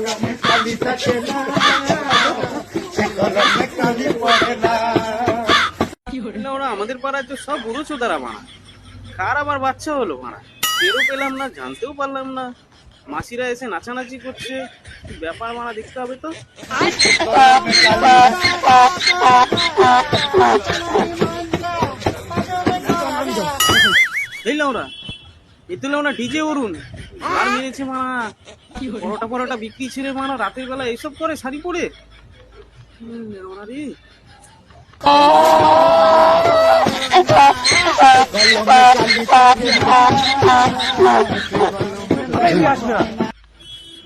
কলমে কালি থাকে না, সে কলমে কালি পড়ে না। ওরা আমাদের পাড়ায় তো সব বুড়ো চোদারা মানা, কার আবার বাচ্চা হলো মানা, টেরও পেলাম না, জানতেও পারলাম না। মাসিরা এসে নাচানাচি করছে, কি ব্যাপার মানা, দেখতে হবে তো। কলমে কালি দেখলাম ওরা এতুলে ওরা ডিজে অরুণ আর মেরেছে মানা, পরোটা পরোটা বিক্রি ছেড়ে মানা রাতের বেলা এইসব করে শাড়ি পরে। ওরা রে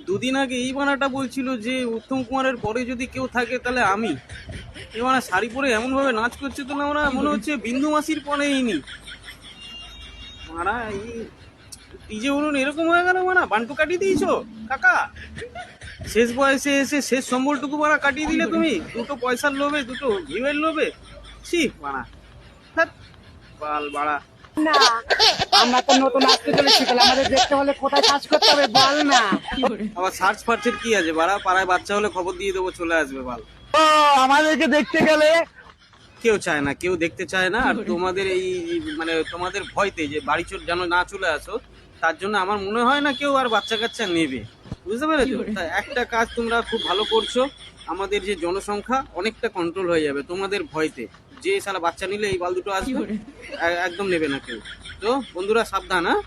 দুদিন আগে এই বানাটা বলছিল যে উত্তম কুমারের পরে যদি কেউ থাকে তাহলে আমি। এ মানে শাড়ি পরে এমন ভাবে নাচ করছে তো না, ওরা মনে হচ্ছে বিন্দু মাসির পরেইনি মারা। এই ডিজে বলুন এরকম হয়ে গেল মানা, বান্টু কাটিয়ে দিয়েছো কাকা। শেষ বয়সে এসে শেষ সম্বলটুকু মারা কাটিয়ে দিলে তুমি, দুটো পয়সার লোভে, দুটো ভিউয়ের লোভে। ছি মানা, বাল বাড়া। না, আমরা তো নতুন আসতে চলেছি, তাহলে আমাদের দেখতে হলে কোথায় কাজ করতে হবে বল না। আবার সার্চ ফার্চের কি আছে বাড়া, পাড়ায় বাচ্চা হলে খবর দিয়ে দেবো, চলে আসবে বাল। আমাদেরকে দেখতে গেলে কেউ চায় না, কেউ দেখতে চায় না। আর তোমাদের এই মানে তোমাদের ভয়তে যে বাড়ি যেন না চলে আসো, তার জন্য আমার মনে হয় না কেউ আর বাচ্চা কাচ্চা নেবে, বুঝতে পেরেছো? তাই একটা কাজ তোমরা খুব ভালো করছো, আমাদের যে জনসংখ্যা অনেকটা কন্ট্রোল হয়ে যাবে তোমাদের ভয়তে। যে সালা বাচ্চা নিলে এই বাল দুটো আসবে, একদম নেবে না কেউ। তো বন্ধুরা সাবধান, হ্যাঁ।